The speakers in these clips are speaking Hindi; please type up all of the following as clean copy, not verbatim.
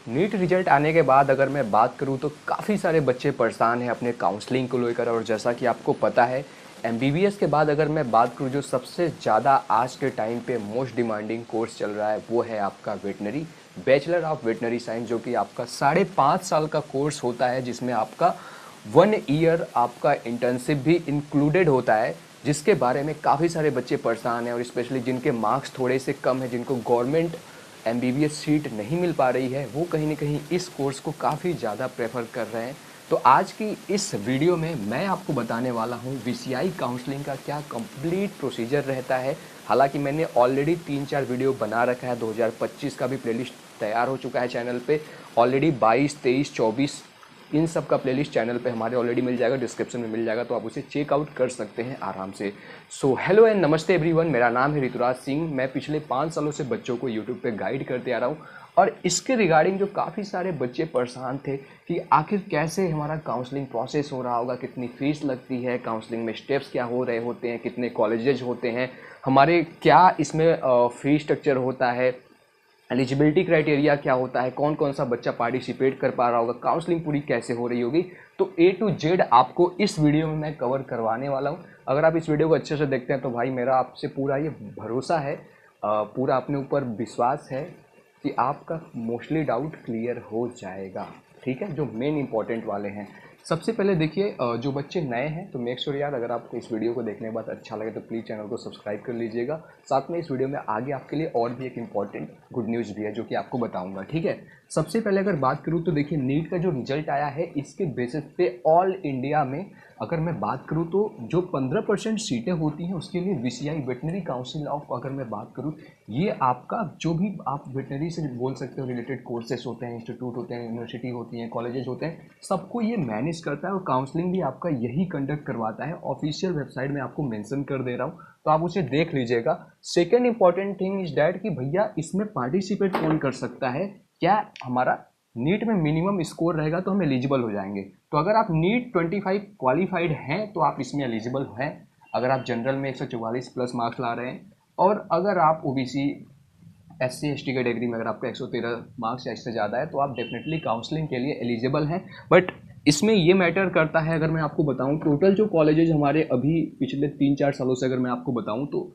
नीट रिजल्ट आने के बाद अगर मैं बात करूं तो काफ़ी सारे बच्चे परेशान हैं अपने काउंसलिंग को लेकर। और जैसा कि आपको पता है, एमबीबीएस के बाद अगर मैं बात करूं जो सबसे ज़्यादा आज के टाइम पे मोस्ट डिमांडिंग कोर्स चल रहा है वो है आपका veterinary, bachelor of veterinary science, जो कि आपका 5.5 साल का कोर्स होता है, जिसमें आपका 1 ईयर आपका इंटर्नशिप भी इंक्लूडेड होता है, जिसके बारे में काफ़ी सारे बच्चे परेशान हैं। और स्पेशली जिनके मार्क्स थोड़े से कम है, जिनको गवर्नमेंट एमबीबीएस सीट नहीं मिल पा रही है, वो कहीं ना कहीं इस कोर्स को काफ़ी ज़्यादा प्रेफर कर रहे हैं। तो आज की इस वीडियो में मैं आपको बताने वाला हूँ वीसीआई काउंसलिंग का क्या कंप्लीट प्रोसीजर रहता है। हालांकि मैंने ऑलरेडी 3-4 वीडियो बना रखा है, 2025 का भी प्लेलिस्ट तैयार हो चुका है चैनल पे ऑलरेडी। 22, 23, 24 इन सब का प्लेलिस्ट चैनल पे हमारे ऑलरेडी मिल जाएगा, डिस्क्रिप्शन में मिल जाएगा, तो आप उसे चेकआउट कर सकते हैं आराम से। सो हेलो एंड नमस्ते एवरीवन, मेरा नाम है ऋतुराज सिंह। मैं पिछले 5 सालों से बच्चों को यूट्यूब पे गाइड करते आ रहा हूँ। और इसके रिगार्डिंग जो काफ़ी सारे बच्चे परेशान थे कि आखिर कैसे हमारा काउंसलिंग प्रोसेस हो रहा होगा, कितनी फ़ीस लगती है, काउंसलिंग में स्टेप्स क्या हो रहे होते हैं, कितने कॉलेजेस होते हैं, हमारे क्या इसमें फ़ी स्ट्रक्चर होता है, एलिजिबिलिटी क्राइटेरिया क्या होता है, कौन कौन सा बच्चा पार्टिसिपेट कर पा रहा होगा, काउंसलिंग पूरी कैसे हो रही होगी। तो ए टू जेड आपको इस वीडियो में मैं कवर करवाने वाला हूँ। अगर आप इस वीडियो को अच्छे से देखते हैं तो भाई मेरा आपसे पूरा ये भरोसा है, पूरा अपने ऊपर विश्वास है कि आपका मोस्टली डाउट क्लियर हो जाएगा। ठीक है, जो मेन इंपॉर्टेंट वाले हैं। सबसे पहले देखिए, जो बच्चे नए हैं तो मेक श्योर यार, अगर आपको इस वीडियो को देखने के बाद अच्छा लगे तो प्लीज़ चैनल को सब्सक्राइब कर लीजिएगा। साथ में इस वीडियो में आगे आपके लिए और भी एक इम्पॉर्टेंट गुड न्यूज़ भी है जो कि आपको बताऊंगा। ठीक है, सबसे पहले अगर बात करूँ तो देखिए, नीट का जो रिजल्ट आया है इसके बेसिस पे ऑल इंडिया में अगर मैं बात करूँ तो जो 15% सीटें होती हैं उसके लिए वीसीआई वेटनरी काउंसिल ऑफ, अगर मैं बात करूँ, ये आपका जो भी आप वेटनरी से बोल सकते हो रिलेटेड कोर्सेस होते हैं, इंस्टीट्यूट होते हैं, यूनिवर्सिटी होती हैं, कॉलेजेस होते हैं, सबको ये मैनेज करता है और काउंसलिंग भी आपका यही कंडक्ट करवाता है। ऑफिशियल वेबसाइट में आपको मेंशन कर दे रहा हूँ, तो आप उसे देख लीजिएगा। Second important thing is that कि भैया इसमें पार्टिसिपेट कौन कर सकता है, क्या हमारा नीट में मिनिमम स्कोर रहेगा तो हम एलिजिबल हो जाएंगे। तो अगर आप नीट 25 क्वालिफाइड हैं तो आप इसमें एलिजिबल हैं। अगर आप जनरल में 144 प्लस मार्क्स ला रहे हैं, और अगर आप ओबीसी एससी एसटी कैटेगरी में अगर आपका 113 मार्क्स या इससे ज़्यादा है तो आप डेफिनेटली काउंसलिंग के लिए एलिजिबल हैं। बट इसमें ये मैटर करता है, अगर मैं आपको बताऊं टोटल जो कॉलेजेस हमारे अभी पिछले 3-4 सालों से अगर मैं आपको बताऊं तो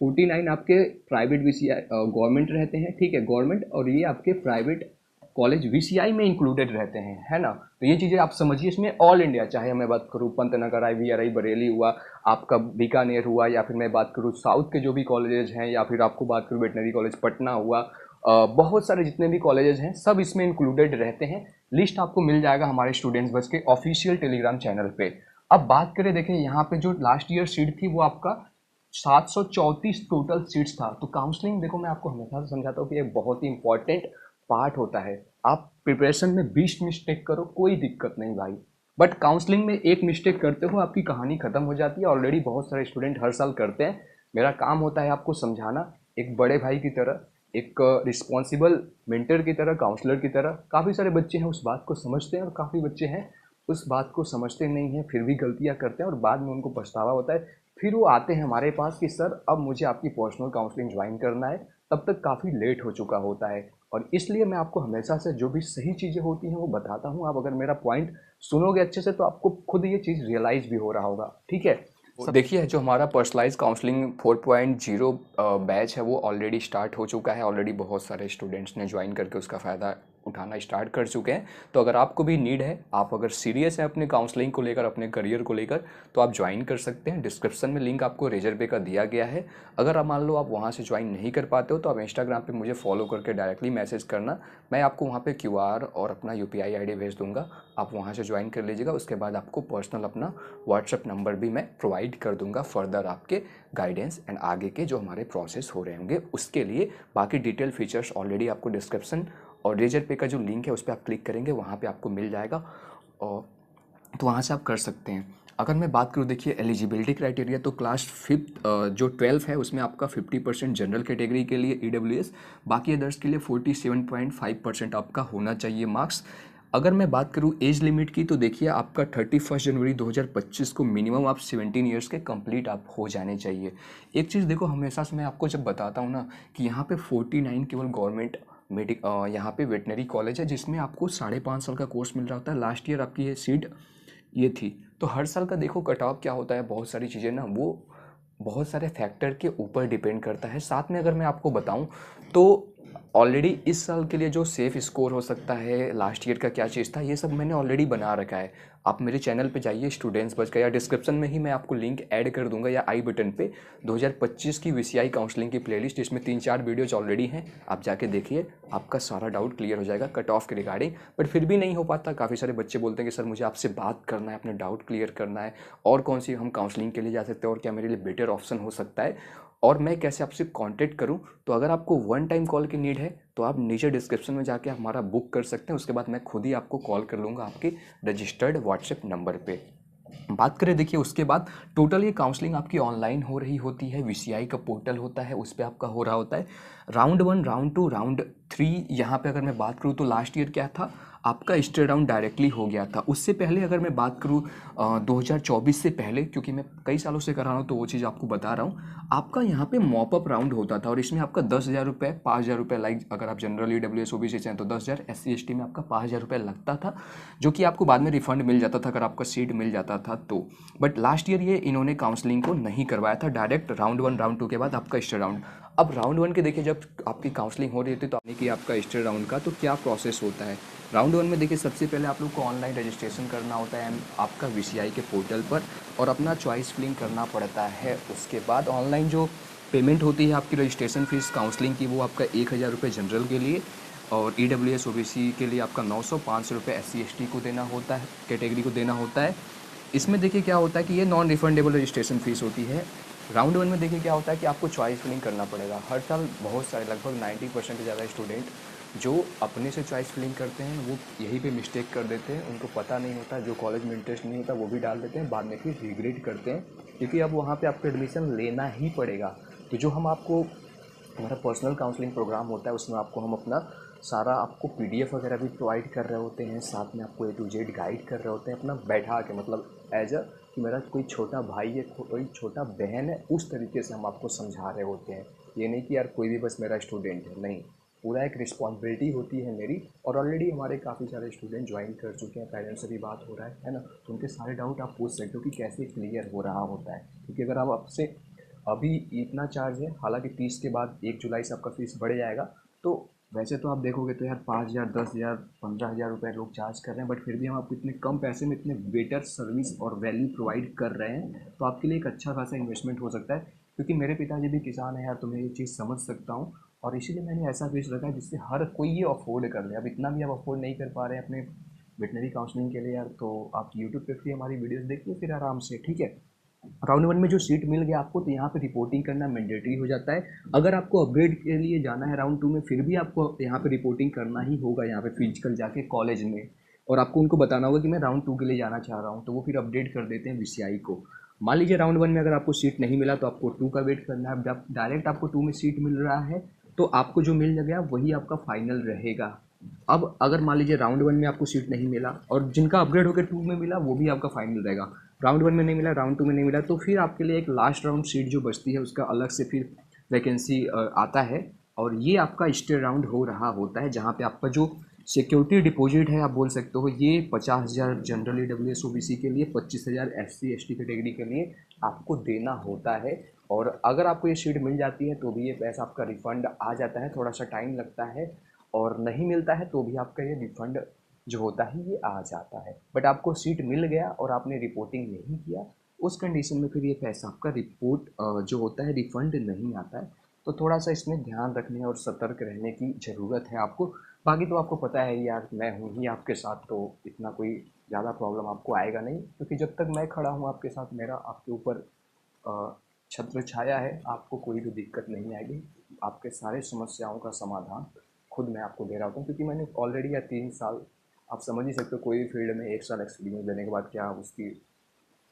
49 आपके प्राइवेट वीसीआई गवर्नमेंट रहते हैं। ठीक है, गवर्नमेंट, और ये आपके प्राइवेट कॉलेज वीसीआई में इंक्लूडेड रहते हैं, है ना। तो ये चीज़ें आप समझिए, इसमें ऑल इंडिया, चाहे मैं बात करूँ पंतनगर आईवीआरआई बरेली हुआ, आपका बीकानेर हुआ, या फिर मैं बात करूँ साउथ के जो भी कॉलेजेस हैं, या फिर आपको बात करूँ वेटनरी कॉलेज पटना हुआ, बहुत सारे जितने भी कॉलेजेस हैं सब इसमें इंक्लूडेड रहते हैं। लिस्ट आपको मिल जाएगा हमारे स्टूडेंट्स बस के ऑफिशियल टेलीग्राम चैनल पे। अब बात करें, देखें यहाँ पे जो लास्ट ईयर सीट थी वो आपका 734 टोटल सीट्स था। तो काउंसलिंग, देखो मैं आपको हमेशा से समझाता हूँ कि एक बहुत ही इंपॉर्टेंट पार्ट होता है। आप प्रिपरेशन में 20 मिस्टेक करो, कोई दिक्कत नहीं भाई, बट काउंसलिंग में एक मिस्टेक करते हो आपकी कहानी खत्म हो जाती है। ऑलरेडी बहुत सारे स्टूडेंट हर साल करते हैं। मेरा काम होता है आपको समझाना, एक बड़े भाई की तरह, एक रिस्पॉन्सिबल मेंटर की तरह, काउंसलर की तरह। काफ़ी सारे बच्चे हैं उस बात को समझते हैं, और काफ़ी बच्चे हैं उस बात को समझते नहीं हैं, फिर भी गलतियां करते हैं और बाद में उनको पछतावा होता है। फिर वो आते हैं हमारे पास कि सर अब मुझे आपकी पर्सनल काउंसलिंग ज्वाइन करना है, तब तक काफ़ी लेट हो चुका होता है। और इसलिए मैं आपको हमेशा से जो भी सही चीज़ें होती हैं वो बताता हूँ। आप अगर मेरा पॉइंट सुनोगे अच्छे से तो आपको खुद ये चीज़ रियलाइज़ भी हो रहा होगा। ठीक है, देखिए जो हमारा पर्सनलाइज काउंसलिंग 4.0 बैच है वो ऑलरेडी स्टार्ट हो चुका है। ऑलरेडी बहुत सारे स्टूडेंट्स ने ज्वाइन करके उसका फ़ायदा उठाना स्टार्ट कर चुके हैं। तो अगर आपको भी नीड है, आप अगर सीरियस हैं अपने काउंसलिंग को लेकर, अपने करियर को लेकर, तो आप ज्वाइन कर सकते हैं। डिस्क्रिप्शन में लिंक आपको रेजर पे का दिया गया है। अगर आप मान लो आप वहाँ से ज्वाइन नहीं कर पाते हो तो आप इंस्टाग्राम पे मुझे फॉलो करके डायरेक्टली मैसेज करना, मैं आपको वहाँ पे क्यूआर और अपना यूपीआई आईडी भेज दूंगा, आप वहाँ से ज्वाइन कर लीजिएगा। उसके बाद आपको पर्सनल अपना व्हाट्सएप नंबर भी मैं प्रोवाइड कर दूंगा फर्दर आपके गाइडेंस एंड आगे के जो हमारे प्रोसेस हो रहे होंगे उसके लिए। बाकी डिटेल फीचर्स ऑलरेडी आपको डिस्क्रिप्शन और रेजर पे का जो लिंक है उस पर आप क्लिक करेंगे, वहाँ पे आपको मिल जाएगा, और तो वहाँ से आप कर सकते हैं। अगर मैं बात करूँ, देखिए एलिजिबिलिटी क्राइटेरिया तो क्लास 5 जो 12 है उसमें आपका 50% जनरल कैटेगरी के लिए ईडब्ल्यूएस, बाकी अदर्स के लिए 47.5% आपका होना चाहिए मार्क्स। अगर मैं बात करूँ एज लिमिट की तो देखिए आपका 31 जनवरी 2025 को मिनिमम आप 17 ईयर्स के कंप्लीट आप हो जाने चाहिए। एक चीज़ देखो, हमेशा से मैं आपको जब बताता हूँ ना कि यहाँ पे 49 केवल गवर्नमेंट यहाँ पे वेटनरी कॉलेज है जिसमें आपको 5.5 साल का कोर्स मिल रहा होता है। लास्ट ईयर आपकी ये सीट ये थी। तो हर साल का देखो कट ऑफ क्या होता है, बहुत सारी चीज़ें ना वो बहुत सारे फैक्टर के ऊपर डिपेंड करता है। साथ में अगर मैं आपको बताऊं तो ऑलरेडी इस साल के लिए जो सेफ स्कोर हो सकता है, लास्ट ईयर का क्या चीज़ था, ये सब मैंने ऑलरेडी बना रखा है। आप मेरे चैनल पे जाइए स्टूडेंट्स बच का, या डिस्क्रिप्शन में ही मैं आपको लिंक ऐड कर दूंगा या आई बटन पे 2025 की वीसीआई काउंसलिंग की प्लेलिस्ट, इसमें 3-4 वीडियोज ऑलरेडी हैं, आप जाके देखिए, आपका सारा डाउट क्लियर हो जाएगा कट ऑफ के रिगार्डिंग। बट फिर भी नहीं हो पाता, काफ़ी सारे बच्चे बोलते हैं कि सर मुझे आपसे बात करना है, अपने डाउट क्लियर करना है, और कौन सी हम काउंसलिंग के लिए जा सकते हैं और क्या मेरे लिए बेटर ऑप्शन हो सकता है, और मैं कैसे आपसे कांटेक्ट करूं। तो अगर आपको वन टाइम कॉल की नीड है तो आप नीचे डिस्क्रिप्शन में जाके हमारा बुक कर सकते हैं, उसके बाद मैं खुद ही आपको कॉल कर लूँगा आपके रजिस्टर्ड व्हाट्सएप नंबर पे। बात करें देखिए उसके बाद टोटल ये काउंसलिंग आपकी ऑनलाइन हो रही होती है, वीसीआई का पोर्टल होता है उस पर आपका हो रहा होता है। राउंड 1, राउंड 2, राउंड 3, यहाँ पे अगर मैं बात करूँ तो लास्ट ईयर क्या था, आपका स्टे राउंड डायरेक्टली हो गया था। उससे पहले अगर मैं बात करूँ 2024 से पहले, क्योंकि मैं कई सालों से कर रहा हूँ तो वो चीज़ आपको बता रहा हूँ, आपका यहाँ पे मॉप अप राउंड होता था और इसमें आपका 10,000 रुपये, 5,000 रुपये, लाइक अगर आप जनरल EWS OBC से हैं तो 10,000, SC ST में आपका 5,000 रुपये लगता था, जो कि आपको बाद में रिफंड मिल जाता था अगर आपका सीट मिल जाता था तो। बट लास्ट ईयर ये इन्होंने काउंसलिंग को नहीं करवाया था, डायरेक्ट राउंड 1, राउंड 2 के बाद आपका स्टे राउंड। अब राउंड 1 के देखिए जब आपकी काउंसलिंग हो रही थी तो आपने कि आपका स्टे राउंड का तो क्या प्रोसेस होता है। राउंड 1 में देखिए सबसे पहले आप लोग को ऑनलाइन रजिस्ट्रेशन करना होता है आपका वीसीआई के पोर्टल पर, और अपना चॉइस फिलिंग करना पड़ता है। उसके बाद ऑनलाइन जो पेमेंट होती है आपकी रजिस्ट्रेशन फीस काउंसलिंग की, वो आपका 1,000 रुपये जनरल के लिए, और EWS OBC के लिए आपका 900, 500 रुपये SC ST को देना होता है, कैटेगरी को देना होता है। इसमें देखिए क्या होता है कि ये नॉन रिफंडेबल रजिस्ट्रेशन फीस होती है। राउंड 1 में देखिए क्या होता है कि आपको चॉइस फिलिंग करना पड़ेगा। हर साल बहुत सारे, लगभग 90% से ज़्यादा स्टूडेंट जो अपने से चॉइस फिलिंग करते हैं वो यहीं पे मिस्टेक कर देते हैं, उनको पता नहीं होता, जो कॉलेज में इंटरेस्ट नहीं होता वो भी डाल देते हैं, बाद में फिर रिग्रेट करते हैं, क्योंकि अब वहाँ पे आपको एडमिशन लेना ही पड़ेगा। तो जो हम आपको, हमारा पर्सनल काउंसलिंग प्रोग्राम होता है उसमें आपको हम अपना सारा आपको PDF वगैरह भी प्रोवाइड कर रहे होते हैं, साथ में आपको A to Z गाइड कर रहे होते हैं, अपना बैठा के, मतलब एज अ कि मेरा कोई छोटा भाई है, कोई छोटा बहन है, उस तरीके से हम आपको समझा रहे होते हैं। ये नहीं कि यार कोई भी बस मेरा स्टूडेंट है, नहीं, पूरा एक रिस्पॉन्सिबिलिटी होती है मेरी। और ऑलरेडी हमारे काफ़ी सारे स्टूडेंट ज्वाइन कर चुके हैं, पेरेंट्स से भी बात हो रहा है ना, तो उनके सारे डाउट आप पूछ सकते हो कि कैसे क्लियर हो रहा होता है। क्योंकि अगर आप आपसे अभी इतना चार्ज है, हालांकि 30 के बाद 1 जुलाई से आपका फीस बढ़ जाएगा, तो वैसे तो आप देखोगे तो यार 5,000, 10,000, 15,000 रुपये लोग चार्ज कर रहे हैं, बट फिर भी हम आपको इतने कम पैसे में इतने बेटर सर्विस और वैल्यू प्रोवाइड कर रहे हैं, तो आपके लिए एक अच्छा खासा इन्वेस्टमेंट हो सकता है। क्योंकि मेरे पिताजी भी किसान हैं यार, तो मैं ये चीज़ समझ सकता हूँ, और इसीलिए मैंने ऐसा फीस रखा है जिससे हर कोई ये अफोर्ड कर ले। अब इतना भी आप अफोर्ड नहीं कर पा रहे हैं अपने वेटनरी काउंसलिंग के लिए यार, तो आप यूट्यूब पे फ्री हमारी वीडियोस देखिए फिर आराम से, ठीक है। राउंड 1 में जो सीट मिल गया आपको, तो यहाँ पे रिपोर्टिंग करना मैंडेटरी हो जाता है। अगर आपको अपग्रेड के लिए जाना है राउंड 2 में, फिर भी आपको यहाँ पे रिपोर्टिंग करना ही होगा, यहाँ पे फिजिकल जाके कॉलेज में, और आपको उनको बताना होगा कि मैं राउंड 2 के लिए जाना चाह रहा हूँ, तो वो फिर अपडेट कर देते हैं वीसीआई को। मान लीजिए राउंड 1 में अगर आपको सीट नहीं मिला तो आपको 2 का वेट करना है। जब डायरेक्ट आपको 2 में सीट मिल रहा है तो आपको जो मिल गया वही आपका फाइनल रहेगा। अब अगर मान लीजिए राउंड 1 में आपको सीट नहीं मिला और जिनका अपग्रेड होकर 2 में मिला वो भी आपका फाइनल रहेगा। राउंड 1 में नहीं मिला, राउंड 2 में नहीं मिला, तो फिर आपके लिए एक लास्ट राउंड सीट जो बचती है उसका अलग से फिर वैकेंसी आता है, और ये आपका स्टे राउंड हो रहा होता है, जहाँ पे आपका जो सिक्योरिटी डिपॉजिट है आप बोल सकते हो, ये 50,000 जनरल EWS OBC के लिए, 25,000 SC ST कैटेगरी के लिए आपको देना होता है। और अगर आपको ये सीट मिल जाती है तो भी ये पैसा आपका रिफंड आ जाता है, थोड़ा सा टाइम लगता है, और नहीं मिलता है तो भी आपका ये रिफंड जो होता है ये आ जाता है। बट आपको सीट मिल गया और आपने रिपोर्टिंग नहीं किया, उस कंडीशन में फिर ये पैसा आपका रिपोर्ट जो होता है रिफंड नहीं आता है। तो थोड़ा सा इसमें ध्यान रखने और सतर्क रहने की ज़रूरत है आपको। बाकी तो आपको पता है यार, मैं हूँ ही आपके साथ, तो इतना कोई ज़्यादा प्रॉब्लम आपको आएगा नहीं, क्योंकि जब तक मैं खड़ा हूँ आपके साथ, मेरा आपके ऊपर छत्र छाया है, आपको कोई भी दिक्कत नहीं आएगी। आपके सारे समस्याओं का समाधान खुद मैं आपको दे रहा होता हूँ, क्योंकि मैंने ऑलरेडी या 3 साल, आप समझ ही सकते हो कोई भी फील्ड में 1 साल एक्सपीरियंस लेने के बाद क्या उसकी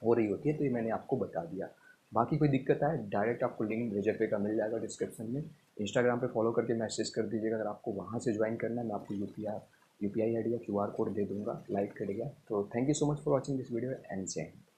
हो रही होती है, तो ये मैंने आपको बता दिया। बाकी कोई दिक्कत आए डायरेक्ट आपको लिंक भेजे पे का मिल जाएगा डिस्क्रिप्शन में। इंस्टाग्राम पे फॉलो करके मैसेज कर दीजिएगा अगर आपको वहाँ से ज्वाइन करना है, मैं आपको यूपीआई ID या QR कोड दे दूँगा, लाइक करिएगा। तो thank you so much for watching this video and जय हिंद।